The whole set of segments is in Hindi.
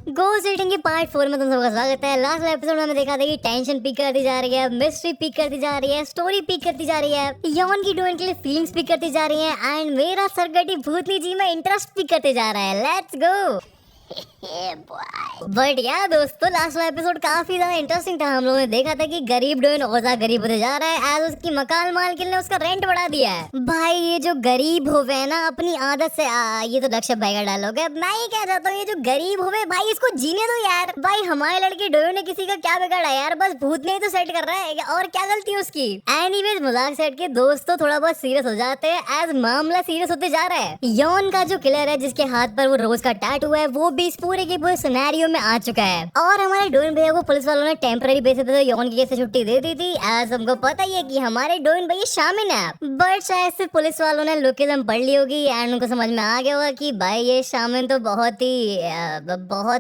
गोस्ट रीडिंग के पार्ट 4 में तुम सबका स्वागत है। लास्ट एपिसोड में हमें देखा था कि टेंशन पीक करती जा रही है, मिस्ट्री पीक करती जा रही है, स्टोरी पीक करती जा रही है, यौन की डोन के लिए फीलिंग्स पीक करती जा रही है एंड मेरा सरगटी भूतनी जी में इंटरेस्ट पीक करते जा रहा है। Let's go. बट यार दोस्तों, लास्ट वाला एपिसोड काफी ज्यादा इंटरेस्टिंग था। हम लोगों ने देखा था कि गरीब डोन और ज्यादा गरीब होते जा रहा है एज उसकी मकान मालकिन ने उसका रेंट बढ़ा दिया है। भाई ये जो गरीब होवे है ना अपनी आदत से ये तो लक्ष्य भाई का डायलॉग है। मैं ये कह चाहता हूँ ये जो गरीब होवे भाई इसको जीने दो यार। भाई हमारे लड़के डोन ने किसी का क्या बिगाड़ा यार, बस भूत ने ही तो सेट कर रहा है और क्या गलती है उसकी। एनीवेज मजाक सेट के दोस्तों थोड़ा बहुत सीरियस हो जाते हैं एज मामला सीरियस होते जा रहा है। यौन का जो किलर है जिसके हाथ पर वो रोज का टैटू है वो भी इस पूरे के पूरे सिनेरियो में आ चुका है और हमारे डोइन भैया को पुलिस वालों ने टेम्पररी बेसिस पे यौन की केस से छुट्टी दे दी थी। एज हमको पता ही है कि हमारे डोइन भैया शामिल है, बट शायद से पुलिस वालों ने लोकेशन पढ़ ली होगी एंड उनको समझ में आ गया होगा कि भाई ये शामिल तो बहुत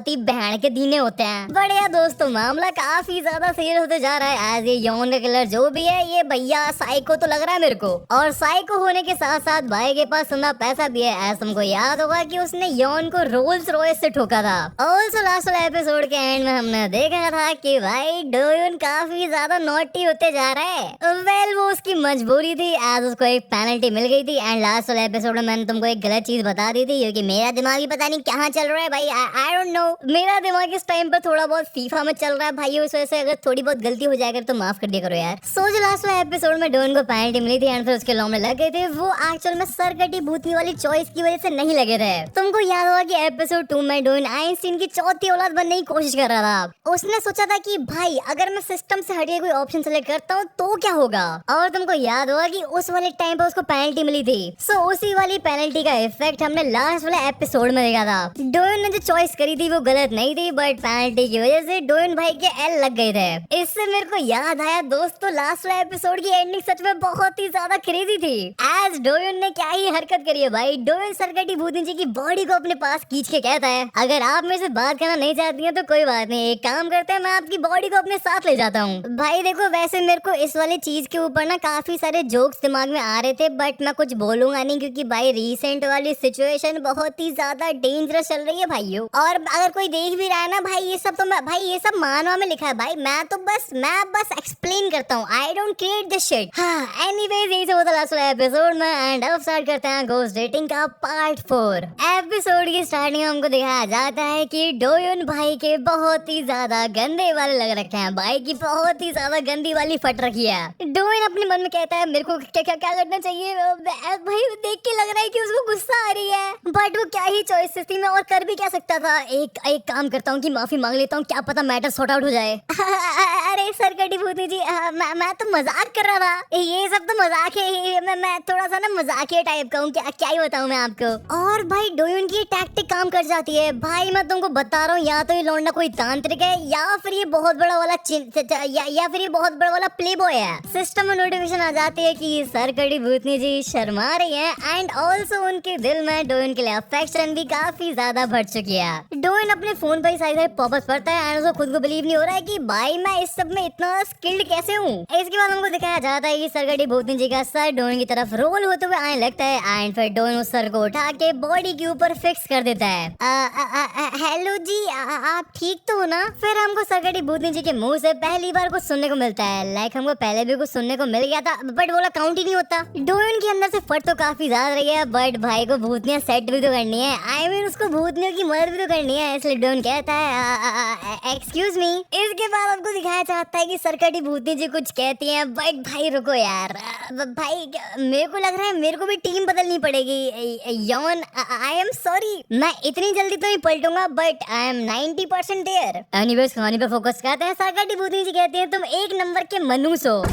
ही बहन के दीने होते हैं। बट यार दोस्तों मामला काफी ज्यादा सीरियस होते जा रहा है एज ये यौन का किलर जो भी है ये भैया साइको तो लग रहा है मेरे को, और साइको होने के साथ साथ भाई के पास सुना पैसा भी है। एज हमको याद होगा कि उसने यौन को रोल्स रॉयस से ठोका था। ऑल्सो लास्ट वाला एपिसोड के एंड में हमने देखा था कि भाई डोयन काफी ज्यादा नॉटी होते जा रहा है। वेल वो उसकी मजबूरी थी एज उसको एक पेनल्टी मिल गई थी एंड लास्ट वाले एपिसोड में मैंने तुमको एक गलत चीज बता दी थी क्योंकि मेरा दिमाग ही पता नहीं कहाँ चल रहा है भाई। आई डोंट नो, मेरा दिमाग इस टाइम पर थोड़ा बहुत फीफा में चल रहा है भाई। उस वजह से अगर थोड़ी बहुत गलती हो जाएगा तो माफ कर दिया करो यार। सो जो लास्ट वाले एपिसोड में डोयन को पेनल्टी मिली थी एंड फिर उसके लॉ में लग गए थे वो एक्चुअल में सरकटी भूतनी वाली चॉइस की वजह से नहीं लगे थे। तुमको याद होगा कि एपिसोड 2 में डोयन आइंस्टीन की चौथी औलाद बनने की कोशिश कर रहा था। उसने सोचा था कि भाई अगर मैं सिस्टम से हटिए कोई ऑप्शन सेलेक्ट करता हूँ तो क्या होगा, और तुमको याद होगा कि उस वाले टाइम पर उसको पेनल्टी मिली थी। सो उसी वाली पेनल्टी का इफेक्ट हमने लास्ट वाले एपिसोड में देखा था। डोयन ने जो चॉइस करी थी वो गलत नहीं थी बट पेनल्टी की वजह से डोयन भाई के एल लग गए थे। इससे मेरे को याद आया दोस्तों लास्ट वाले एपिसोड की एंडिंग सच में बहुत ही ज्यादा क्रेजी थी। एज डोयन ने क्या ही हरकत करी है भाई। डोयन सरकटी भूतनी जी की बॉडी को अपने पास खींच के कहता है अगर आप मेरे से बात करना नहीं चाहती हैं तो कोई बात नहीं, एक काम करते हैं मैं आपकी बॉडी को अपने साथ ले जाता हूँ। भाई देखो वैसे मेरे को इस वाली चीज के ऊपर ना काफी सारे जोक्स दिमाग में आ रहे थे बट मैं कुछ बोलूंगा नहीं क्योंकि भाई रीसेंट वाली सिचुएशन बहुत ही ज्यादा डेंजरस चल रही है भाइयों। और अगर कोई देख भी रहा है ना भाई ये सब तो मैं भाई ये सब मानवा में लिखा है भाई, मैं बस एक्सप्लेन करता हूँ। I don't create this shit. हाँ एनीवेज यही सब होता लास्ट वाला एपिसोड में एंड अब स्टार्ट करते हैं गोस्ट डेटिंग का पार्ट 4। एपिसोड की स्टार्टिंग में हमको दिखाया जाता है कि डोयन भाई के बहुत ही ज्यादा गंदे वाले लग रखे हैं। भाई की बहुत ही ज्यादा गंदी वाली फट रखी है। डोयन अपने मन में कहता है मेरे को क्या क्या क्या करना चाहिए। भाई देख के लग रहा है कि उसको गुस्सा आ रही है बट वो क्या ही चॉइसेस थी, मैं और कर भी क्या सकता था। एक काम करता हूँ कि माफी मांग लेता हूँ, क्या पता मैटर सॉर्ट आउट हो जाए। अरे सरकटी भूतनी जी मैं तो मजाक कर रहा था, ये सब तो मजाक है। मैं थोड़ा सा ना मजाकिया टाइप का हूँ, क्या ही बताऊँ मैं आपको। और भाई डोयन की टैक्टिक काम कर जाती है भाई। मैं तुमको बता रहा हूँ या तो ये लौंडा कोई तांत्रिक है या फिर ये बहुत बड़ा वाला या फिर ये बहुत बड़ा वाला प्ले बॉय है। सिस्टम में नोटिफिकेशन आ जाती है कि सरकटी भूतनी जी शर्मा रही है एंड ऑल्सो उनके दिल में डोयन के लिए अफेक्शन भी काफी ज्यादा बढ़ चुकी है। डोयन अपने फोन पर साइड पॉपअप पढ़ता है एंड उसको खुद को बिलीव नहीं हो रहा है कि भाई मैं इस सब में इतना स्किल्ड कैसे हूँ। इसके बाद हमको दिखाया जाता है कि सरकटी भूतनी जी का सर डोयन की तरफ रोल होते हुए आने लगता है एंड फिर डोयन उस सर को उठा के बॉडी के ऊपर फिक्स कर देता है। हेलो जी आप ठीक तो हो ना। फिर हमको सरकटी भूतनी जी के मुंह से पहली बार कुछ सुनने को मिलता है। लाइक हमको पहले भी कुछ सुनने को मिल गया था बट वो काउंट ही नहीं होता। डोयन के अंदर से फट तो काफी ज्यादा रही है बट भाई को भूतनियां सेट भी तो करनी है। आई मीन उसको भूतनियों की मदद भी तो करनी है, इसलिए डोयन कहता है एक्सक्यूज मी। इसके बाद हमको दिखाया जाता है कि सरकटी भूतनी जी कुछ कहती है बट भाई रुको यार भाई मेरे को लग रहा है मेरे को भी टीम बदलनी पड़ेगी। यौन आई एम सॉरी मैं इतनी जल्दी तो नहीं पलटूंगा but I am 90% there. Anyways कहानी पे फोकस करते हैं। सरकटी भूतनी जी कहती है तुम एक नंबर के मनुष्य हो।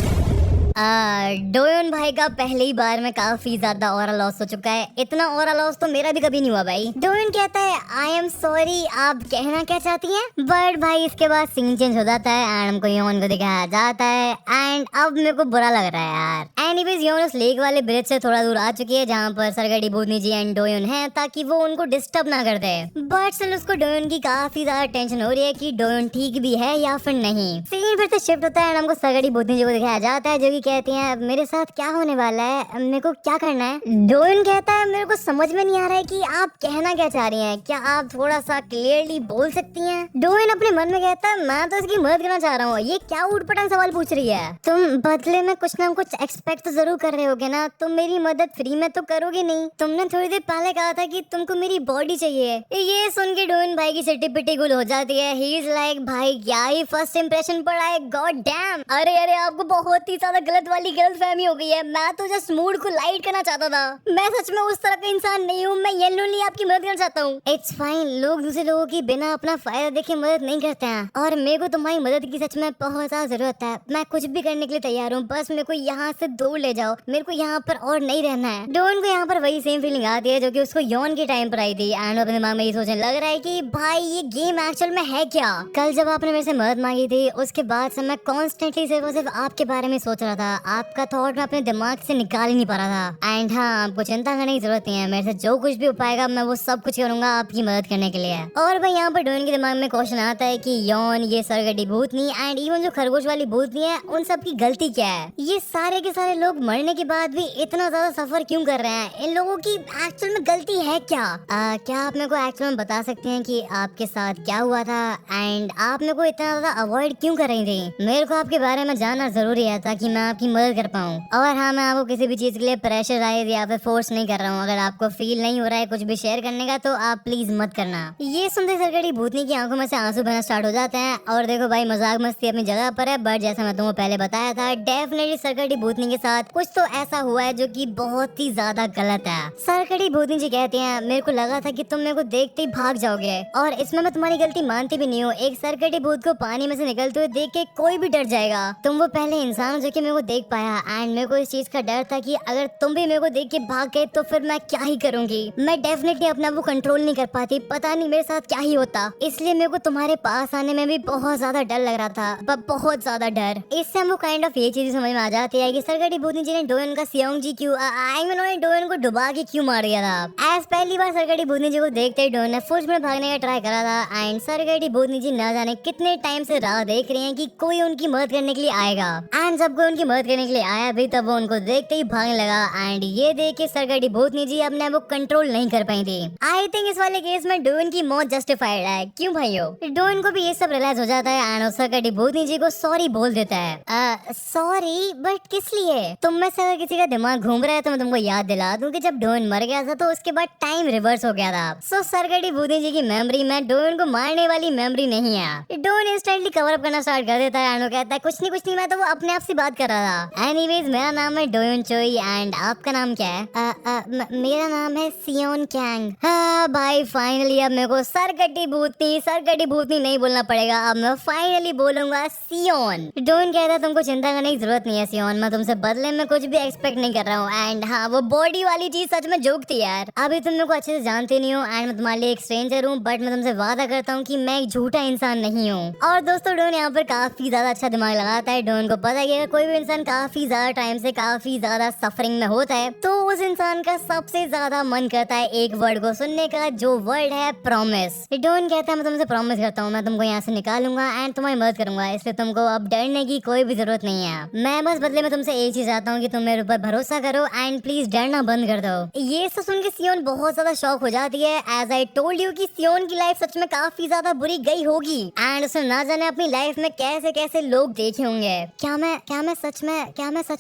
डोयन भाई का पहले ही बार में काफी ज्यादा ऑरा लॉस हो चुका है। इतना ऑरा लॉस तो मेरा भी कभी नहीं हुआ भाई। डोयन कहता है आई एम सॉरी आप कहना क्या चाहती हैं। बट भाई इसके बाद सीन चेंज हो जाता है एंड हमको यौन को दिखाया जाता है एंड अब मेरे को बुरा लग रहा है यार। एनीवेज यौन उस लेक वाले ब्रिज से थोड़ा दूर आ चुकी है जहाँ पर सरकटी भूतनी जी एंड डोयन है ताकि वो उनको डिस्टर्ब ना कर दे। बट स्टिल उसको डोयन की काफी ज्यादा टेंशन हो रही है कि डोयन ठीक भी है या फिर नहीं। सीन फिर से शिफ्ट होता है एंड हमको सरकटी भूतनी जी को दिखाया जाता है जो कि कहती है मेरे साथ क्या होने वाला है, मेरे को क्या करना है। डोइन कहता है मेरे को समझ में नहीं आ रहा है कि आप कहना क्या चाह रही हैं, क्या आप थोड़ा सा क्लियरली बोल सकती हैं। डोइन अपने मन में कहता है मैं तो इसकी मदद करना चाह रहा हूँ, ये क्या उटपटांग सवाल पूछ रही है। तुम बदले में कुछ ना कुछ एक्सपेक्ट तो जरूर कर रहे होगे ना, तुम मेरी मदद फ्री में तो करोगे नहीं। तुमने थोड़ी देर पहले कहा था कि तुमको मेरी बॉडी चाहिए। ये सुन के डोइन भाई की सिटी पिटी गुल हो जाती है। ही इज लाइक भाई क्या ही फर्स्ट इंप्रेशन पड़ा है, गॉड डैम। अरे अरे आपको बहुत ही ज्यादा गलत वाली गलतफहमी हो गई है, मैं तो जस्ट मूड को लाइट करना चाहता था। मैं सच में उस तरह का इंसान नहीं हूँ, मैं जेन्युइनली आपकी मदद करना चाहता हूँ। इट्स फाइन, लोग दूसरे लोगों की बिना अपना फायदा देखे मदद नहीं करते हैं और मेरे को तुम्हारी मदद की सच में बहुत ज्यादा जरूरत है। मैं कुछ भी करने के लिए तैयार हूँ, बस मेरे को यहाँ से दूर ले जाओ, मेरे को यहाँ पर और नहीं रहना है। डोन को यहाँ पर वही सेम फीलिंग आती है जो कि उसको यौन के टाइम पर आई थी एंड अपने दिमाग में ये सोचने लग रहा है कि भाई ये गेम एक्चुअल में है क्या। कल जब आपने मेरे से मदद मांगी थी उसके बाद से मैं कॉन्स्टेंटली सिर्फ और सिर्फ आपके बारे में सोच रहा था, आपका थॉट मैं अपने दिमाग से निकाल ही नहीं पा रहा था। एंड हाँ, आपको चिंता करने की जरूरत नहीं है, मेरे से जो कुछ भी हो पाएगा मैं वो सब कुछ करूंगा आपकी मदद करने के लिए। और भाई यहाँ पर डोन के दिमाग में क्वेश्चन आता है कि यौन, ये सरगटी भूतनी एंड इवन जो खरगोश वाली भूतनी है, उन सब की गलती क्या है। ये सारे के सारे लोग मरने के बाद भी इतना ज्यादा सफर क्यों कर रहे हैं, इन लोगों की एक्चुअल में गलती है क्या। क्या आप मेरे को एक्चुअल में बता सकते हैं कि आपके साथ क्या हुआ था एंड आप मेरे को इतना ज्यादा अवॉइड क्यों कर रही थी। मेरे को आपके बारे में जानना जरूरी है ताकि मैं आपकी मदद कर पाऊँ। और हाँ, मैं आपको किसी भी चीज के लिए प्रेशराइज या फिर फोर्स नहीं कर रहा हूँ। अगर आपको फील नहीं हो रहा है कुछ भी शेयर करने का तो आप प्लीज मत करना। ये सुनते सरगटी भूतनी की आंखों में से आंसू बहना स्टार्ट हो जाते हैं। और देखो भाई, मजाक मस्ती अपनी जगह पर है, बट जैसा मैं तुमको पहले बताया था, डेफिनेटली सरगटी भूतनी के साथ कुछ तो ऐसा हुआ है जो कि बहुत ही ज्यादा गलत है। सरगटी भूतनी जी कहती हैं मेरे को लगा था कि तुम मेरे को देखते ही भाग जाओगे और इसमें मैं तुम्हारी गलती मानती भी नहीं हूँ। एक सरगटी भूत को पानी में से निकलते हुए देख के कोई भी डर जाएगा। तुम वो पहले इंसान हो जो कि मेरे को देख पाया एंड मेरे को इस चीज का डर था कि अगर तुम भी मेरे को देख के भाग गए तो फिर मैं क्या ही करूंगी। मैं डेफिनेटली अपना वो कंट्रोल नहीं कर पाती, पता नहीं मेरे साथ क्या ही होता। इसलिए मेरे को तुम्हारे पास आने में भी बहुत ज्यादा डर लग रहा था, बहुत ज्यादा डर। इससे हमको काइंड ऑफ ये चीज समझ में आ जाती है कि सरगटी भूतनी जी ने डोयन का सियोंग जी क्यों डोयन को डुबा के क्यों मार दिया था। एज पहली बार सरगटी भूतनी जी को देखते ही डोयन ने फुर्ज में भागने का ट्राई करा था एंड सरगटी भूतनी जी न जाने कितने टाइम से राह देख रही हैं कि कोई उनकी मदद करने के लिए आएगा। एंड जब कोई उनकी मदद करने के लिए आया भी तब वो उनको देखते ही भागने लगा एंड ये देख के सरगटी भूतनी जी अपने आप को कंट्रोल नहीं कर पाई थी। आई थिंक इस वाले केस में डोयन की मौत जस्टिफाइड है, क्यों भाइयों। डोयन को भी ये सब रियलाइज हो जाता है एंड सरगटी भूतनी जी को सॉरी बोल देता है। सॉरी, बट किस लिए। तुम में से अगर किसी का दिमाग घूम रहा है तो मैं तुमको याद दिला दूं कि जब डोयन मर गया था तो उसके बाद टाइम रिवर्स हो गया था। सो सरगटी भूतनी जी की मेमोरी में डोयन को मारने वाली मेमोरी नहीं है। डोयन इंस्टेंटली कवर अप करना स्टार्ट कर देता है एंड वो कहता है कुछ नहीं मैं तो वो अपने आप से बात कर रहा था। एनीवेज, मेरा नाम है डोयन चोई एंड आपका नाम क्या है। मेरा नाम है सियोन कैंग। हाँ भाई, फाइनली अब मेरे को सरगटी भूतनी नहीं बोलना पड़ेगा, अब मैं फाइनली बोलूंगा सियोन। डोयन कहता है तुमको चिंता करने की जरूरत नहीं है सियोन, मैं तुमसे बदले में कुछ भी एक्सपेक्ट नहीं कर रहा हूँ। एंड हाँ, वो बॉडी वाली चीज सच में जोक थी यार। अभी तुम मेरे को अच्छे से जानते नहीं हो एंड मैं तुम्हारे लिए एक स्ट्रेंजर हूँ, बट मैं तुमसे वादा करता हूँ कि मैं एक झूठा इंसान नहीं हूँ। और दोस्तों, डोयन यहाँ पर काफी ज्यादा अच्छा दिमाग लगाता है। डोयन को पता है कि अगर कोई भी इंसान काफी ज्यादा टाइम से काफी ज्यादा सफरिंग में होता है तो उस इंसान का सबसे ज्यादा मन करता है एक वर्ड को सुनने का, जो वर्ड है प्रॉमिस। डोयन कहता है मैं तुमसे प्रॉमिस करता हूँ मैं तुमको यहाँ से निकालूंगा एंड तुम्हारी मदद करूंगा, इसलिए तुमको अब डरने की कोई भी जरूरत नहीं है। मैं बस बदले में तुमसे एक चीज चाहता हूँ कि तुम मेरे ऊपर भरोसा करो एंड प्लीज डरना बंद कर दो। ये सब सुन के सियोन बहुत ज्यादा शॉक हो जाती है। एज आई टोल्ड यू कि सियोन की लाइफ सच में काफी ज्यादा बुरी गई होगी एंड उसने ना जाने अपनी लाइफ में कैसे कैसे लोग देखे होंगे। क्या मैं सच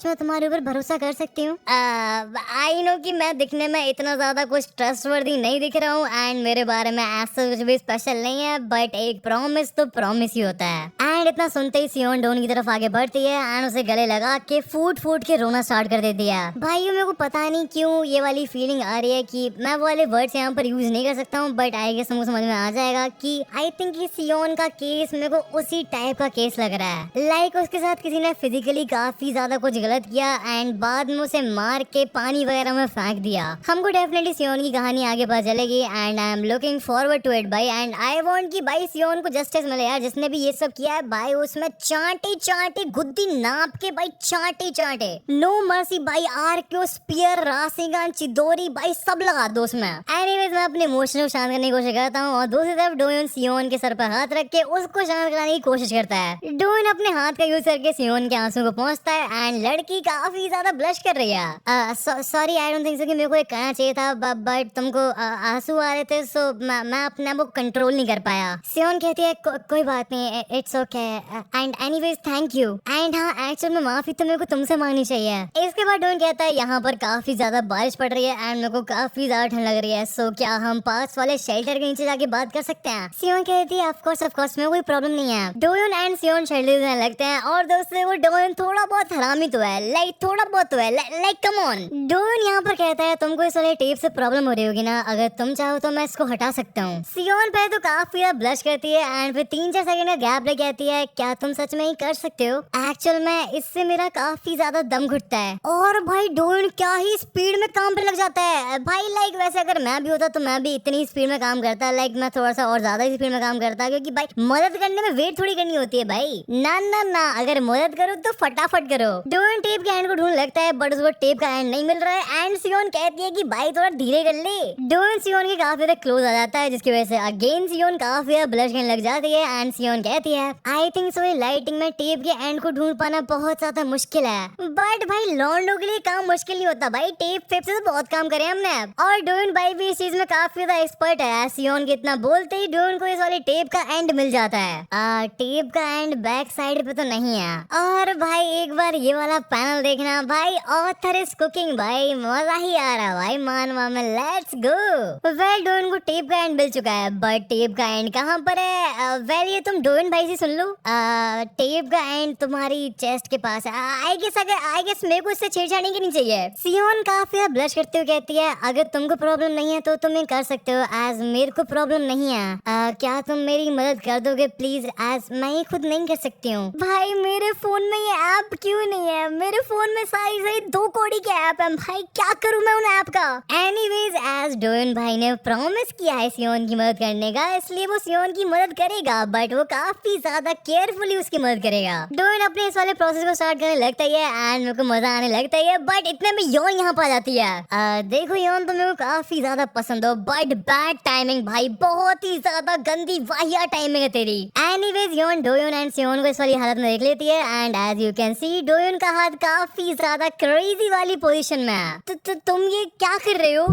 में तुम्हारे ऊपर भरोसा कर सकती हूँ। आई नो कि मैं दिखने में इतना ज्यादा कुछ ट्रस्टवर्दी नहीं दिख रहा हूँ एंड मेरे बारे में ऐसा कुछ भी स्पेशल नहीं है, बट एक प्रॉमिस तो प्रॉमिस ही होता है। एंड इतना सुनते ही सियोन डोन की तरफ आगे बढ़ती है एंड उसे गले लगा के फूट के रोना स्टार्ट कर देती है। भाइयों, मेरे को पता नहीं क्यों ये वाली फीलिंग आ रही है कि मैं वो वाले वर्ड्स यहाँ पर यूज नहीं कर सकता हूँ, बट आई गेस तुमको समझ में आ जाएगा कि आई थिंक सियोन का केस मेरे को उसी टाइप का केस लग रहा है। लाइक उसके साथ किसी ने फिजिकली काफी ज्यादा कुछ गलत किया एंड बाद में उसे मार के पानी वगैरह में फेंक दिया। हमको डेफिनेटली सियोन की कहानी आगे पता चलेगी and I am looking forward to it भाई। एंड आई वांट कि भाई सियोन को जस्टिस मिले यार, जिसने भी ये सब किया है भाई उसमें चांटे चांटे गुद्दी नाप के भाई चांटे चांटे नो मर्सी भाई आर्क्यो स्पीयर राशिगन चिदोरी भाई सब लगा दो उसमें। एनीवेज मैं अपने इमोशन को शांत करने की कोशिश करता हूँ और दूसरी तरफ डोयोन सियोन के सर पर हाथ रख के उसको शांत कराने की कोशिश करता है। डोयोन अपने हाथ का यूज करके सियोन के आंसू को पहुंचता है एंड लड़की काफी ज्यादा ब्लश कर रही है। Sorry I don't think so कि मेरे को ये कहना चाहिए था बट तुमको आंसू आ रहे थे सो मैं अपने आप को कंट्रोल नहीं कर पाया। सियोन कहती है कोई बात नहीं it's okay and anyways thank you and हाँ एक्चुअल में माफी तो मेरे को तुमसे मांगनी चाहिए। इसके बाद डोन कहता है यहाँ पर काफी ज्यादा बारिश पड़ रही है एंड मेरे को काफी ज्यादा ठंड लग रही है सो क्या हम पास वाले शेल्टर के नीचे जाके बात कर सकते हैं। सियोन कहती है ऑफ कोर्स में कोई प्रॉब्लम नहीं है। डोन एंड सियोन शेल्टर में लगते हैं और दोस्तों वो डोन थोड़ा बहुत हरामी तो है लाइक थोड़ा बहुत तो है लाइक कम ऑन। डोन यहाँ पर कहता है तुमको इस वाले टेप से प्रॉब्लम हो रही होगी ना, अगर तुम चाहो तो मैं इसको हटा सकता हूँ। सियोन पहले तो काफी ज्यादा ब्लश करती है एंड फिर 3-4 सेकंड का गैप लग जाती है क्या तुम सच में ही कर सकते हो। एक्चुअल में इससे मेरा काफी ज्यादा दम घुटता है और भाई डोन क्या ही स्पीड में काम पे लग जाता है भाई। लाइक वैसे अगर मैं भी होता तो मैं भी इतनी स्पीड में काम करता लाइक मैं थोड़ा सा और ज्यादा स्पीड में काम करता क्योंकि भाई मदद करने में वेट थोड़ी करनी होती है भाई। ना ना ना अगर मदद करो तो फटाफट करो। डोन टेप के एंड को ढूंढ लगता है बट उसको टेप का एंड नहीं मिल रहा है एंड सियोन कहती है कि भाई थोड़ा धीरे कर ले। डोन सियोन के काफी ज्यादा क्लोज आ जाता है जिसकी वजह से अगेन सियोन काफी ज्यादा ब्लश करने लग जाती है एंड सियोन कहती है आई थिंक सो लाइटिंग में टेप के एंड को ढूंढ पाना बहुत ज्यादा मुश्किल है बट भाई लॉन्डो के लिए काम मुश्किल नहीं होता भाई, टेप फेप से तो बहुत काम करे हमने और डोन भाई भी इस चीज में काफी ज्यादा एक्सपर्ट है। सियोन के इतना बोलते ही डोन को इस वाले टेप का एंड मिल जाता है। टेप का एंड बैक साइड पे तो नहीं है और भाई एक बार ये वाला पैनल देखना भाई ऑथर इज कुकिंग भाई मजा ही आ रहा भाई मानवा में लेट्स गो। वेल डोन को टेप का एंड मिल चुका है बट टेप का एंड कहाँ पर है। वेल ये तुम डोन भाई से सुन लो टेप का एंड तुम्हारी चेस्ट के पास है। आई गेस मेरे को इससे छेड़छाड़ नहीं करनी चाहिए। सियोन काफी ब्लश करते हुए कहती है अगर तुमको प्रॉब्लम नहीं है तो तुम ये कर सकते हो एज मेरे को प्रॉब्लम नहीं है। क्या तुम मेरी मदद कर दोगे प्लीज एज मैं ये खुद नहीं कर सकती हूँ। भाई मेरे फोन में ये ऐप क्यों नहीं है, मेरे फोन में सारी 2 कौड़ी के ऐप है भाई, क्या करूँ मैं उन ऐप का। एनीवेज एज डोन भाई ने प्रॉमिस किया है सियोन की मदद करने का इसलिए वो सियोन की मदद करेगा बट वो काफी ज्यादा केयरफुली उसकी मदद करेगा। डोन अपने इस वाले प्रोसेस को स्टार्ट करने लगता है एंड मेरे को मजा आने लगता है बट इतने में योन यहाँ पर आ जाती है। देखो योन तो मेरे को काफी ज्यादा पसंद हो बट बैड टाइमिंग भाई, बहुत ही ज्यादा गंदी वाहिया टाइमिंग है तेरी। एनीवेज योन डोयोन एंड सियोन को इस वाली हालत में देख लेती है and as you can see Doyoon का हाथ काफी ज्यादा क्रेजी वाली पोजीशन में है। तुम ये क्या कर रहे हो।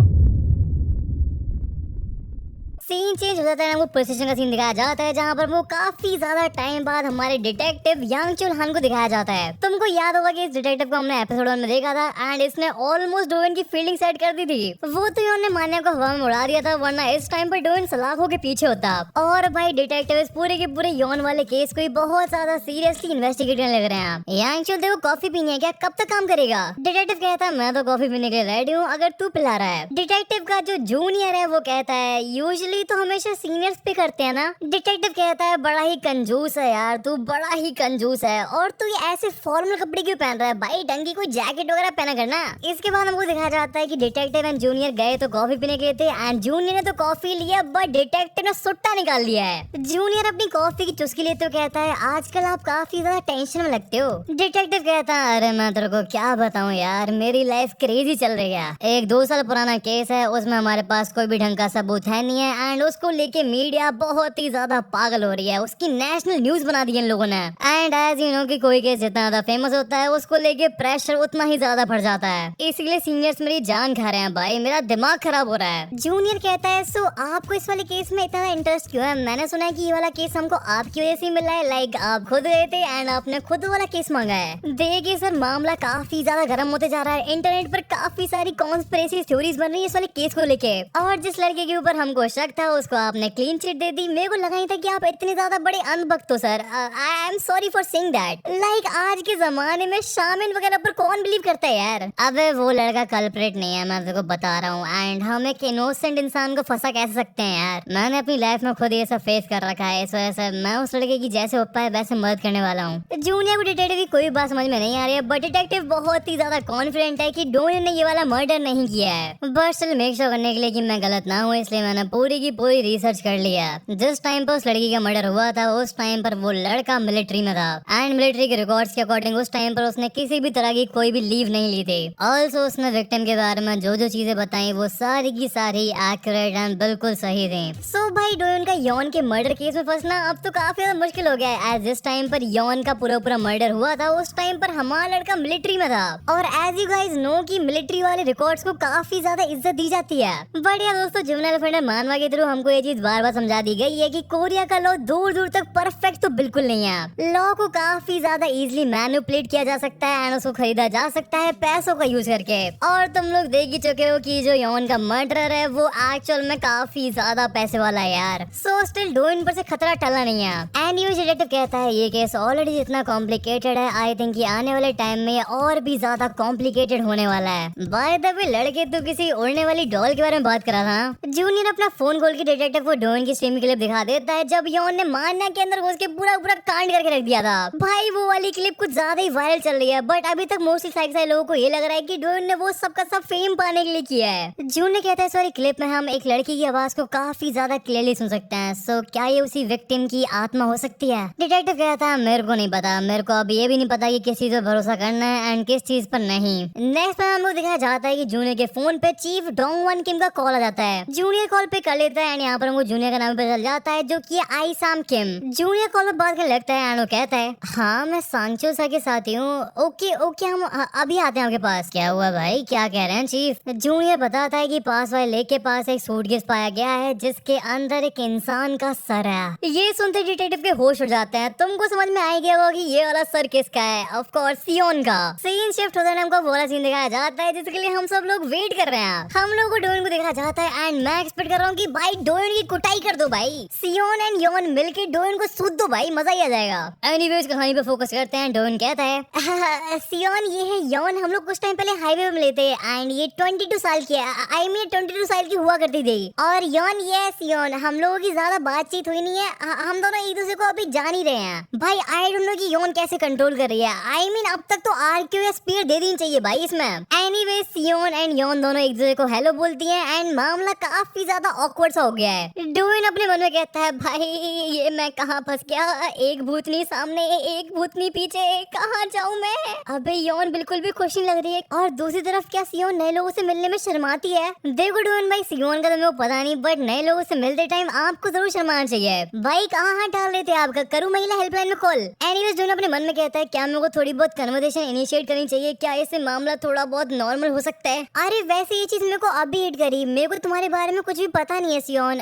सीन चेंज हो जाता है, हमको पुलिस स्टेशन का सीन दिखाया जाता है जहाँ पर वो काफी ज्यादा टाइम बाद हमारे डिटेक्टिव यांग चुल हान को दिखाया जाता है। तुमको याद होगा कि इस डिटेक्टिव को हमने एपिसोड 1 में देखा था एंड इसने ऑलमोस्ट डोन की फील्डिंग सेट कर दी थी। वो तो इन्होंने मान्या को हवा में उड़ा दिया था वरना इस टाइम पर डोन सलाखों के पीछे होता। और भाई डिटेक्टिव इस पूरे के पूरे यौन वाले केस को ही बहुत ज्यादा सीरियसली इन्वेस्टिगेट करने लग रहे हैं। यांग चुल देखो कॉफी पीनी है क्या, कब तक काम करेगा। डिटेक्टिव कहता है मैं तो कॉफी पीने के लिए रेडी हूँ अगर तू पिला रहा है। डिटेक्टिव का जो जूनियर है वो कहता है यूजुअली तो हमेशा सीनियर्स पे करते हैं ना। डिटेक्टिव कहता है बड़ा ही कंजूस है यार तू, बड़ा ही कंजूस है और तू ये ऐसे फॉर्मल कपड़े क्यों पहन रहा है भाई, ढंगी कोई जैकेट वगैरह पहना करना। इसके बाद हमको दिखाया जाता है कि डिटेक्टिव एंड जूनियर गए तो कॉफी पीने के लिए थे एंड जूनियर ने तो कॉफी लिया बट डिटेक्टिव ने सुट्टा निकाल लिया है। जूनियर अपनी कॉफी की चुस्की लेते हुए कहता है आजकल आप काफी ज्यादा टेंशन में लगते हो। डिटेक्टिव कहता है अरे मैं तेरे को क्या बताऊं यार, मेरी लाइफ क्रेजी चल रही है। एक 2 साल पुराना केस है उसमें हमारे पास कोई भी ढंग का सबूत है नहीं है एंड उसको लेके मीडिया बहुत ही ज्यादा पागल हो रही है, उसकी नेशनल न्यूज बना दी इन लोगों ने। एंड एज यू नो कि कोई केस जितना ज्यादा फेमस होता है उसको लेके प्रेशर उतना ही ज्यादा बढ़ जाता है, इसीलिए सीनियर्स मेरी जान खा रहे हैं भाई, मेरा दिमाग खराब हो रहा है। जूनियर कहता है सो आपको इस वाले केस में इतना इंटरेस्ट क्यों है, मैंने सुना है कि ये वाला केस हमको आपकी वजह से मिला है, लाइक आप खुद गए थे एंड आपने खुद वाला केस मांगा है। देखिए सर मामला काफी ज्यादा गर्म होते जा रहा है, इंटरनेट पर काफी सारी कॉन्स्पिरेसी थ्योरीज बन रही है इस वाले केस को लेके और जिस लड़के के ऊपर हमको शक था उसको आपने क्लीन चिट दे दी। मेरे को लगा ही था कि आप इतने ज्यादा बड़े अनभक्त हो sir, I am sorry for saying that. Like आज के जमाने में शामिल वगैरह पर कौन बिलीव करता है यार। अबे वो लड़का कल्प्रेट नहीं है, मैं तेरे को बता रहा हूँ एंड हम एक इनोसेंट इंसान को फंसा कैसे सकते हैं यार। मैंने अपनी लाइफ में खुद ये सब फेस कर रखा है, इस वजह से मैं उस लड़के की जैसे हो पाए वैसे मदद करने वाला हूँ। जूनियर को डिटेक्टिव की कोई बात समझ में नहीं आ रही है बट डिटेक्टिव बहुत ही ज्यादा कॉन्फिडेंट है कि डोन ने ये वाला मर्डर नहीं किया है। बट स्टिल मेक श्योर करने के लिए कि मैं गलत ना हूँ इसलिए मैंने पूरी की पूरी रिसर्च कर लिया। जिस टाइम पर उस लड़की का मर्डर हुआ था उस टाइम पर वो लड़का मिलिट्री में था एंड मिलिट्री के रिकॉर्ड्स के अकॉर्डिंग उस टाइम पर उसने किसी भी तरह की कोई भी लीव नहीं ली थी। ऑल्सो उसने विक्टिम के बारे में जो जो चीजें बताई वो सारी की सारी एक्यूरेट एंड बिल्कुल सही थी। सो भाई डोयन का यॉन के मर्डर केस में फंसना अब तो काफी ज्यादा मुश्किल हो गया है। एज जिस टाइम पर यॉन का पूरा मर्डर हुआ था उस टाइम पर हमारा लड़का मिलिट्री में था और एज यू गाइस नो कि मिलिट्री वाले रिकॉर्ड्स को काफी ज्यादा इज्जत दी जाती है। बढ़िया दोस्तों, जुवेनाइल ऑफेंडर मानवा के थ्रू हमको ये चीज बार बार समझा दी गई है कि कोरिया का लॉ दूर दूर तक परफेक्ट तो बिल्कुल नहीं है। लॉ को काफी ज्यादा इजीली मैनिपुलेट किया जा सकता है एंड उसको खरीदा जा सकता है पैसों का यूज करके। और तुम लोग देख ही चुके हो कि जो यॉन का मर्डरर है वो एक्चुअल में काफी ज्यादा पैसे वाला है यार। सो स्टिल डोइन पर से खतरा टला नहीं है। एंड यूएस डिटेक्टिव कहता है ये केस ऑलरेडी जितना कॉम्प्लिकेटेड है आई थिंक कि आने वाले टाइम में और भी ज्यादा कॉम्प्लिकेटेड होने वाला है। बाय द वे लड़के तू किसी उड़ने वाली डॉल के बारे में बात कर रहा था। जूनियर अपना फोन खोल के डिटेक्टिव को डोइन की स्ट्रीम क्लिप दिखा देता है जब यॉन ने मान्या के अंदर घुस के पूरा कांड करके रख दिया था। भाई वो वाली क्लिप कुछ ज्यादा ही वायरल चल रही है बट अभी तक मोस्टली सारे लोगों को ये लग रहा है कि डोइन ने वो सब का सब फेम पाने के लिए किया है। जूनियर कहता है सॉरी क्लिप में हम एक लड़की की आवाज को काफी ज्यादा क्लियरली सुन सकते हैं। सो क्या ये उसी विक्टिम की आत्मा हो सकती है? डिटेक्टिव कहता है मेरे को नहीं पता, मेरे को अब ये भी नहीं पता कि किस चीज पर भरोसा करना है एंड किस चीज पर नहीं। नेक्स्ट में हमको दिखाया जाता है कि जूनियर के फोन पे चीफ डोंग वन किम का कॉल आ जाता है। जूनियर कॉल पे कर लेता है एंड यहाँ पर हमको जूनियर का नाम पता चल जाता है जो कि आई साम किम। जूनियर कॉल पर बात करने लगता है एंड वो कहता है हाँ मैं सांचो सा के साथ ही हूँ। ओके हम अभी आते हैं आपके पास। क्या हुआ भाई, क्या कह रहे हैं चीफ? जूनियर बताता है कि पास वाले लेक के पास एक सूटकेस पाया गया है जिसके अंदर एक इंसान का सर है। ये सुनते डिटेक्टिव के होश उड़ जाते हैं। तुमको समझ में आ गया होगा कि ये वाला सर किसका है? ऑफ कोर्स सियोन का। सीन शिफ्ट होता है, हमको वो वाला सीन दिखाया जाता है जिसके लिए हम सब लोग वेट कर रहे हैं। हम लोगों को डोयन को दिखाया जाता है एंड मैं एक्सपेक्ट कर रहा हूँ कि भाई डोयन की कुटाई कर दो भाई। सियोन एंड यॉन मिलके डोयन को सूद दो भाई, मजा ही आ जाएगा। एनीवेज कहानी पे फोकस करते हैं। डोयन कहता है सियोन ये है यॉन, हम लोग कुछ टाइम पहले हाईवे पे मिले थे एंड ये 22 साल की है। आई मीन 22 साल की हुआ करती थी। और यॉन ये है सियोन, हम लोगों की ज्यादा बातचीत हुई नहीं है, हम दोनों एक दूसरे को अभी जान ही रहे हैं। भाई आई डोंट नो कि यॉन कैसे कंट्रोल कर रही है। आई मीन अब तक तो आरक्यू या स्पीड दे देनी चाहिए भाई इसमें। एनीवेज सियोन एंड यॉन दोनों एक दूसरे को हेलो बोलती हैं एंड मामला काफी ज्यादा ऑकवर्ड सा हो गया है। डोयन अपने मन में कहता है भाई ये मैं कहाँ फंस गया, एक भूतनी सामने एक भूतनी पीछे, कहाँ जाऊँ मैं? अबे यॉन बिल्कुल भी खुश नहीं लग रही है और दूसरी तरफ क्या सियोन नए लोगों से मिलने में शर्माती है। देखो डोयन भाई सियोन का तो मेरे को पता नहीं बट नए लोगों से मिलते टाइम आपको जरूर शर्माना चाहिए। भाई कहाँ हाथ डाल रहे थे आपका, करूँ महिला हेल्पलाइन में कॉल? एनीवेज डोयन अपने मन में कहता है क्या मेरे को थोड़ी बहुत कन्वर्सेशन इनिशिएट करनी चाहिए, क्या इससे मामला थोड़ा बहुत नॉर्मल हो सकता है? अरे वैसे ये चीज मेरे को अभी हिट करी, मेरे को तुम्हारे बारे में कुछ भी पता नहीं है सियोन।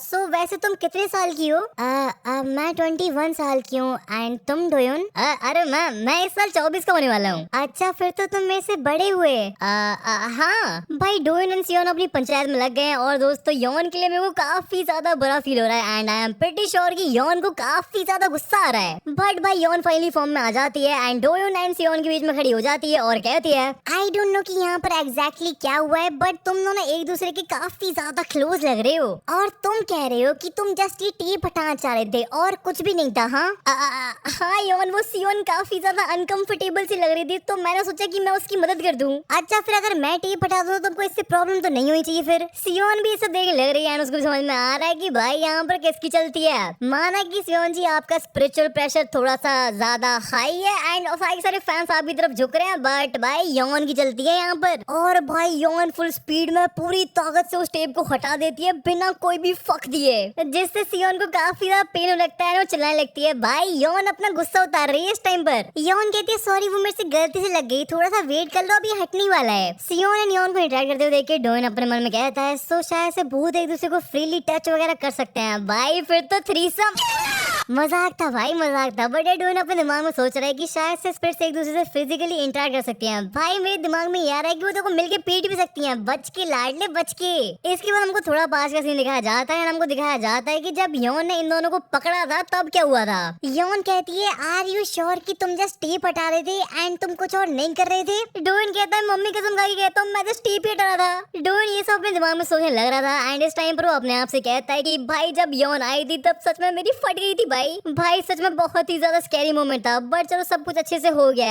सो वैसे तुम कितने साल की हो? मैं 21 साल की हूँ एंड तुम डोयन? अरे मैं इस साल 24 का होने वाला हूँ। अच्छा फिर तो तुम मेरे से बड़े हुए। हाँ भाई डोयन एंड सियोन अपनी पंचायत में लग गए हैं और दोस्तों यॉन के लिए मेरे को काफी ज्यादा बुरा फील हो रहा है and I am pretty sure कि यॉन को काफी ज्यादा गुस्सा आ रहा है। बट भाई यॉन फाइनली फॉर्म में आ जाती है एंड डोयन एंड सियोन के बीच में खड़ी हो जाती है और कहती है आई डोंट नो कि यहाँ पर एग्जैक्टली क्या हुआ है बट तुम दोनों एक दूसरे के काफी ज्यादा क्लोज लग रहे हो और तुम कह रहे हो कि तुम जस्ट ये टेप हटाना चाह रहे थे और कुछ भी नहीं था। हाँ यॉन वो सियोन काफी ज्यादा अनकंफर्टेबल सी लग रही थी तो मैंने सोचा कि मैं उसकी मदद कर दूं। अच्छा फिर अगर मैं टेप हटा दूं तो तुमको इससे प्रॉब्लम तो नहीं होनी चाहिए फिर? सियोन भी ये सब देख लग रही है, उसको समझ में आ रहा है कि भाई यहाँ पर किसकी चलती है। माना कि सियोन जी आपका स्पिरिचुअल प्रेशर थोड़ा सा ज्यादा हाई है एंड सारे फैंस आपकी तरफ झुक रहे हैं बट भाई यॉन की चलती है यहाँ पर। और भाई यॉन फुल स्पीड में पूरी ताकत से उस टेप को हटा देती है बिना कोई भी फक दिए, जिससे सियोन को काफी ज्यादा पेन लगता है और चिल्लाने लगती है। भाई यॉन अपना गुस्सा उतार रही है इस टाइम पर। यॉन कहती है सॉरी वो मेरे से गलती से लग गई, थोड़ा सा वेट कर लो अभी हटने वाला है। सियोन एंड यॉन को इंटरेक्ट करते हुए देख के डोयन अपने मन में कहता है सो शायद से भूत एक दूसरे को फ्रीली टच वगैरह कर सकते हैं। भाई फिर तो थ्रीसम मजाक था भाई, मजाक था। बट डोयन अपने दिमाग में सोच रहा है कि शायद से स्पिरिट्स एक दूसरे से फिजिकली इंटरेक्ट कर सकती हैं। भाई मेरे दिमाग में यार है कि वो तो मिलके पीट भी सकती हैं, बच के लाडले बच के। इसके बाद हमको थोड़ा पास का सीन दिखाया जाता है, हमको दिखाया जाता है कि जब यॉन ने इन दोनों को पकड़ा था तब क्या हुआ था। यॉन कहती है आर यू श्योर कि तुम जस्ट टेप हटा रहे थे एंड तुम कुछ और नहीं कर रहे थे? डोयन कहता है मम्मी कसम खा के कहता हूँ मैं जस्ट टेप ही हटा रहा था। डोयन ये सब अपने दिमाग में सोचने लग रहा था एंड इस टाइम पर वो अपने आप से कहता है कि भाई जब यॉन आई थी तब सच में मेरी फट गई थी भाई भाई सच में बहुत ही ज्यादा स्कैरी मोमेंट था, बट चलो सब कुछ अच्छे से हो गया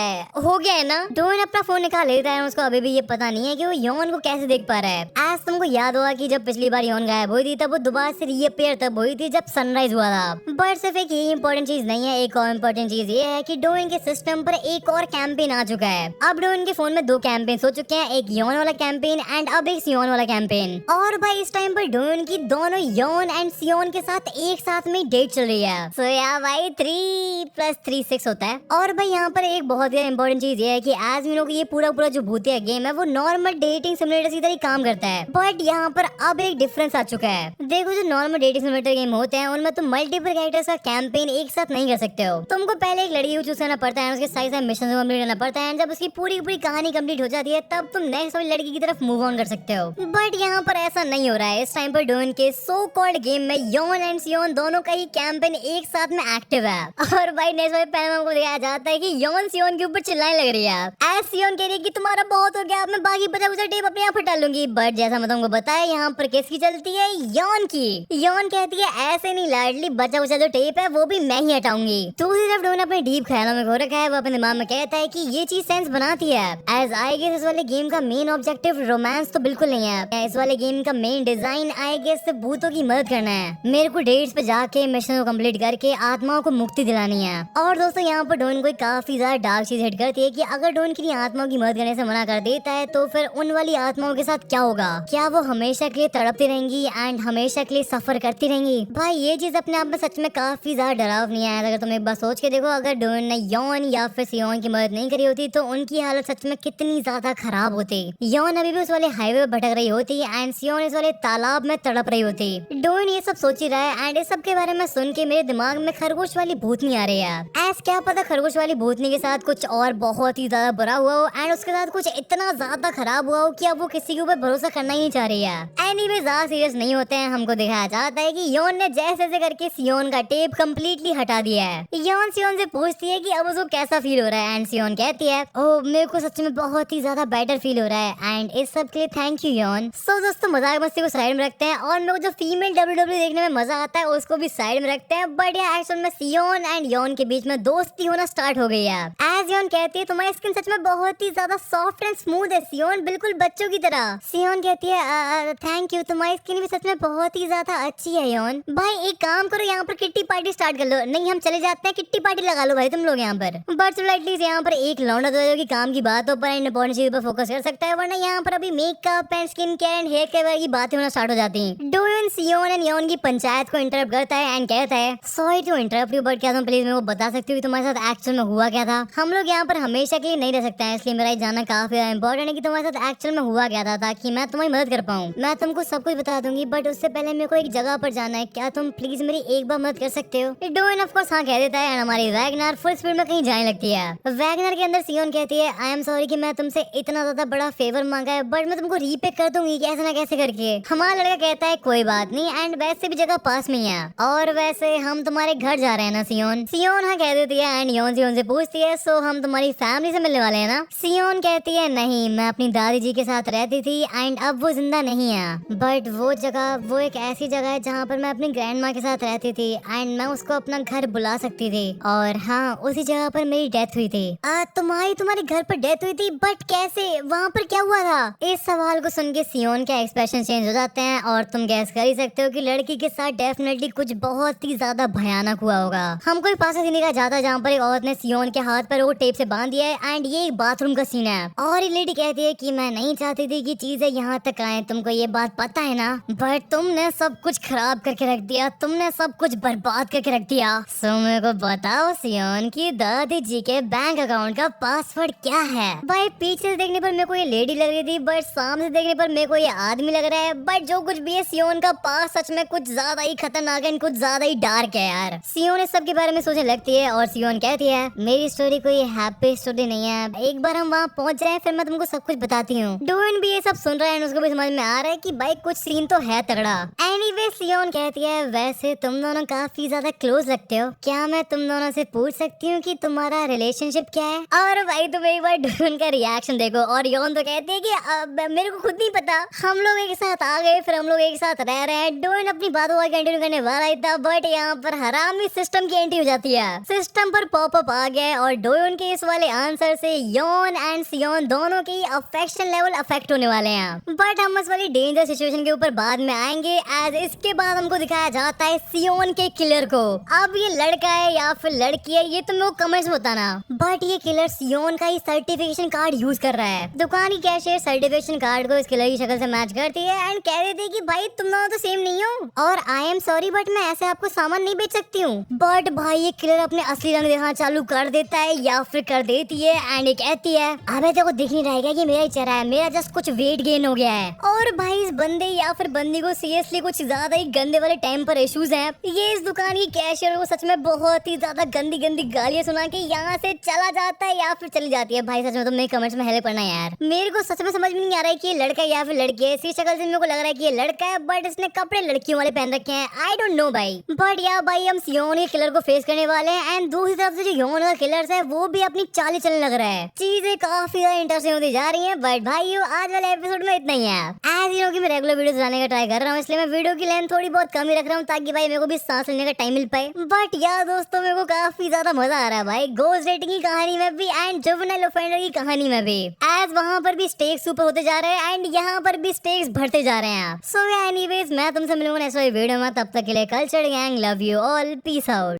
है ना। डोन अपना फोन निकाल लेता है, उसको अभी भी ये पता नहीं है कि वो यॉन को कैसे देख पा रहा है। आज तुमको याद होगा कि जब पिछली बार यॉन गायब हुई थी तब वो दोबारा से रीअपीयर तब हुई थी जब सनराइज हुआ था। बट सिर्फ एक यही इंपॉर्टेंट चीज नहीं है, एक और इम्पोर्टेंट चीज ये है कि डोन के सिस्टम पर एक और कैंपेन आ चुका है। अब डोन के फोन में 2 कैंपेन हो चुके हैं, एक यॉन वाला कैंपेन एंड अब एक सियोन वाला कैंपेन। और भाई इस टाइम पर डोन की दोनों यॉन एंड सियोन के साथ एक साथ में डेट चल रही है। सो या भाई 3+3 6 होता है। और भाई यहाँ पर एक बहुत ही इंपॉर्टेंट चीज ये है कि एज वी नो कि ये पूरा जो भूतिया गेम है वो नॉर्मल डेटिंग सिमुलेटर की तरह ही काम करता है, बट यहाँ पर अब एक डिफरेंस आ चुका है। देखो जो नॉर्मल डेटिंग सिमुलेटर गेम होते हैं उनमें तुम मल्टीपल कैरेक्टर्स का कैंपेन एक साथ नहीं कर सकते हो। तुमको पहले एक लड़की को चूज करना पड़ता है, उसके सारे मिशन कंप्लीट करना पड़ता है, जब उसकी पूरी कहानी कंप्लीट हो जाती है तब तुम नेक्स्ट वाली लड़की की तरफ मूव ऑन कर सकते हो। बट यहाँ पर ऐसा नहीं हो रहा है। इस टाइम पर डोन के सो कॉल्ड गेम में यॉन एंड सियोन दोनों का ही कैंपेन एक साथ में एक्टिव है। और भाई नेक्स्ट वाले पैनल में हमको दिखाया जाता है कि यॉन सियोन के ऊपर चिल्लाने लग रही है। एज सियोन कह रही है कि तुम्हारा बहुत हो गया, अब मैं बाकी बचा टेप अपने आप हटा लूंगी। बट जैसा मैं तुमको बताया यहाँ पर किसकी चलती है, यॉन की। यॉन कहती है ऐसे नहीं लाडली, बचा जो टेप है वो भी मैं ही हटाऊंगी। दूसरी तरफ डोन अपने डीप ख्यालों में खो रखा है। वो अपने दिमाग में कहता है कि ये चीज सेंस बनाती है। एज आई गेस इस वाले गेम का मेन ऑब्जेक्टिव रोमांस तो बिल्कुल नहीं है। इस वाले गेम का मेन डिजाइन आई गेस भूतों की मदद करना है। मेरे को डेट्स पे जाके मिशन को कंप्लीट करके आत्माओं को मुक्ति दिलानी है। और दोस्तों यहाँ पर डोन को काफी ज्यादा डार्क चीज हिट करती है कि अगर डोन किन्हीं आत्माओं की मदद करने से मना कर देता है तो फिर उन वाली आत्माओं के साथ क्या होगा? क्या वो हमेशा के लिए तड़पती रहेंगी एंड हमेशा के लिए सफर करती रहेंगी? भाई ये चीज अपने आप में सच में काफी ज्यादा डरावनी है। अगर तुम एक बार सोच के देखो, अगर डोन ने यॉन या फिर सियोन की मदद नहीं करी होती तो उनकी हालत सच में कितनी ज्यादा खराब होती। यॉन अभी भी उस वाले हाईवे पे भटक रही होती एंड सियोन इस वाले तालाब में तड़प रही होती। डोन ये सब सोच ही रहा है एंड इस सब के बारे में सुन के मेरे दिमाग में खरगोश वाली भूतनी आ रही है। ऐस क्या पता खरगोश वाली भूतनी के साथ कुछ और बहुत ही ज्यादा बुरा हुआ हो एंड उसके साथ कुछ इतना ज्यादा खराब हुआ हो कि अब वो किसी के ऊपर भरोसा करना ही नहीं चाह रही है। एनीवे ज्यादा सीरियस नहीं होते हैं, हमको दिखाया जाता है कि यॉन ने जैसे जैसे करके सियोन का टेप कम्प्लीटली हटा दिया है। यॉन सियोन से पूछती है कि अब उसको कैसा फील हो रहा है एंड सियोन कहती है ओह मेरे को सच में बहुत ही ज्यादा बेटर फील हो रहा है एंड इस सब के लिए थैंक यू यॉन। सो दोस्तों मजाक मस्ती को साइड में रखते हैं और मेरे को जो फीमेल WWE देखने में मजा आता है उसको भी साइड में रखते हैं। बट यार एक्चुअल में सियोन एंड यॉन के बीच में दोस्ती होना स्टार्ट हो गई है। एज यॉन कहती है तुम्हारी स्किन सच में बहुत ही ज्यादा सॉफ्ट एंड स्मूथ है सियोन, बिल्कुल बच्चों की तरह। सियोन कहती है थैंक यू, तुम्हारी स्किन भी सच में बहुत ही ज्यादा अच्छी है यॉन। भाई एक काम करो यहाँ पर किट्टी पार्टी स्टार्ट कर लो। नहीं हम चले जाते हैं, किट्टी पार्टी लगा लो भाई तुम लोग यहाँ पर। बट एटलीस्ट यहाँ पर एक लौंडा तो है जो कि काम की बातों पर इंपॉर्टेंट चीजों पर फोकस कर सकता है, वरना यहाँ पर अभी makeup and skin care and hair care की बातें होना स्टार्ट हो जाती हैं। डोन सियोन एंड यॉन की पंचायत को इंटरप्ट करता है एंड कहता है sorry to interrupt you, but क्या तुम प्लीज मेरे को बता सकती हो कि तुम्हारे साथ एक्चुअल में हुआ क्या था? हम लोग यहाँ पर हमेशा के लिए नहीं रह सकते हैं, इसलिए मेरा जानना काफी इंपॉर्टेंट है कि तुम्हारे साथ एक्चुअल में हुआ क्या था ताकि मैं तुम्हारी मदद कर पाऊँ। मैं तुमको सब कुछ बता दूंगी बट उससे पहले मेरे को एक जगह पर जाना है, क्या तुम प्लीज मेरी एक बार मदद कर सकते हो? डोन ऑफ कोर्स हाँ कह देता है एंड हमारी वैगनर फुल स्पीड में कहीं जाने लगती है। वैगनर के अंदर सियोन कहती है आई एम सॉरी कि मैं तुमसे इतना ज्यादा बड़ा फेवर मांगा है बट मैं तुमको रीपे कर दूंगी कैसे ना कैसे करके। हमारा लड़का कहता है कोई बात नहीं एंड वैसे भी जगह पास में ही है और वैसे हम तुम्हारे घर जा रहे हैं ना सियोन? सियोन हाँ कह देती है एंड यॉन सियोन से पूछती है सो हम तुम्हारी फैमिली से मिलने वाले हैं ना? सियोन कहती है नहीं, मैं अपनी दादी जी के साथ रहती थी एंड अब वो जिंदा नहीं है, बट वो जगह वो एक ऐसी जगह है जहाँ पर मैं अपनी ग्रैंड माँ के साथ रहती थी एंड मैं उसको अपना घर बुला सकती थी और हाँ उसी जगह पर मेरी डेथ हुई थी। तुम्हारे घर पर डेथ हुई थी बट कैसे, वहाँ पर क्या हुआ था? इस सवाल को सुन के सियोन के एक्सप्रेशन चेंज हो जाते हैं और तुम गैस कर ही सकते हो कि लड़की के साथ डेफिनेटली कुछ बहुत ही ज्यादा भयानक हुआ होगा। हमको एक पास सीन का जाता है जहाँ पर एक औरत ने सियोन के हाथ पर वो टेप से बांध दिया है एंड ये एक बाथरूम का सीन है और ये लेडी कहती है कि मैं नहीं चाहती थी कि चीजें यहाँ तक आए, तुमको ये बात पता है ना? बट तुमने सब कुछ खराब करके रख दिया, तुमने सब कुछ बर्बाद करके रख दिया। सो मेरे को बताओ सियोन की दादी जी के बैंक अकाउंट का पासवर्ड क्या है? भाई पीछे से देखने पर मेरे को ये लेडी लग रही थी बट सामने से देखने पर मेरे को ये आदमी लग रहा है। बट जो कुछ भी है सियोन का पास सच में कुछ ज्यादा ही खतरनाक है, कुछ ज्यादा ही डार्क है यार। सियोन इस सब के बारे में सोचने लगती है और सियोन कहती है मेरी स्टोरी कोई ये हैप्पी स्टोरी नहीं है, एक बार हम वहाँ पहुँच जाए फिर मैं तुमको सब कुछ बताती हूँ। डोन भी ये सब सुन रहा है, उसको भी समझ में आ रहा है कि भाई कुछ सीन तो है तगड़ा। एनीवे सियोन कहती है वैसे तुम दोनों काफी ज्यादा क्लोज लगते हो, क्या मैं तुम दोनों से पूछ सकती हूँ कि तुम्हारा रिलेशनशिप क्या है? और भाई तुम एक बार डोन का रिएक्शन देखो, और योन तो कहती है कि अब मेरे को खुद नहीं पता, हम लोग एक साथ आ गए फिर हम लोग एक साथ रह रहे हैं। डोन अपनी बातों को कंटिन्यू करने वाला ही था बट यहाँ पर हरामी सिस्टम की एंट्री हो जाती है। सिस्टम पर पॉपअप आ गया और डोन के इस वाले आंसर से योन एंड सियोन दोनों की अफेक्शन लेवल अफेक्ट होने वाले हैं। बट हम इस वाली डेंजर सिचुएशन के ऊपर बाद में आएंगे एज इसके बाद हमको दिखाया जाता है सियोन के किलर को। अब ये लड़का है या फिर लड़की है ये तुम लोग कमेंट्स में बताना। बट ये किलर सियोन का ही सर्टिफिकेशन कार्ड यूज कर रहा है। दुकान की कैशियर सर्टिफिकेशन कार्ड को इस किलर की शक्ल से मैच करती है एंड कह देती है कि भाई तुम दोनों तो सेम नहीं हो और आई एम सॉरी बट मैं ऐसे आपको सामान नहीं बेच सकती हूँ। बट भाई ये किलर अपने असली रंग दिखाना चालू कर देता है या फिर कर देती है एंड ये कहती है अबे तेरे को दिख नहीं रहेगा कि मेरा ही चेहरा है, मेरा जस्ट कुछ वेट गेन हो गया है। और भाई इस बंदे या फिर बंदी को सीरियसली कुछ ज्यादा ही गंदे वाले टेम्पर इश्यूज हैं। ये इस दुकान की कैशियर को सच में बहुत ही ज्यादा गंदी गंदी गालियां सुना के यहाँ से चला जाता है या फिर चली जाती है। भाई सच में तुम मेरे कमेंट्स में हेल्प करना यार, मेरे को सच में समझ में नहीं आ रहा है कि ये लड़का या फिर लड़की है। इसी शक्ल से मेरे को लग रहा है कि ये लड़का है बट इसने कपड़े लड़कियों वाले पहन रखे हैं, आई डोंट नो भाई। बट यार भाई हम सियोन के किलर को फेस करने वाले हैं एंड दूसरी तरफ से जो योन का किलर है वो भी अपनी चाल चलने लग रहा है। चीजें काफी ज्यादा इंटरेस्टिंग होती जा रही है। बट भाई आज वाले एपिसोड में इतना ही है। एज यू नो कि मैं रेगुलर वीडियोस बनाने का ट्राई कर रहा हूँ इसलिए मैं वीडियो की लेंथ थोड़ी बहुत कम ही रख रहा हूँ ताकि भाई मेरे को भी सांस लेने का टाइम मिल पाए। बट यार दोस्तों मेरे को काफी ज्यादा मजा आ रहा है भाई गोस्ट रेटिंग की कहानी में भी एंड जुवेनाइल ऑफेंडर की कहानी में भी। एज वहाँ पर भी स्टेक्स ऊपर होते जा रहे हैं एंड यहाँ पर भी स्टेक्स बढ़ते जा रहे हैं। सो एनीवेज मैं तुमसे मिलूंगा नेक्स्ट वीडियो में, तब तक के लिए culture gang love you all, peace out.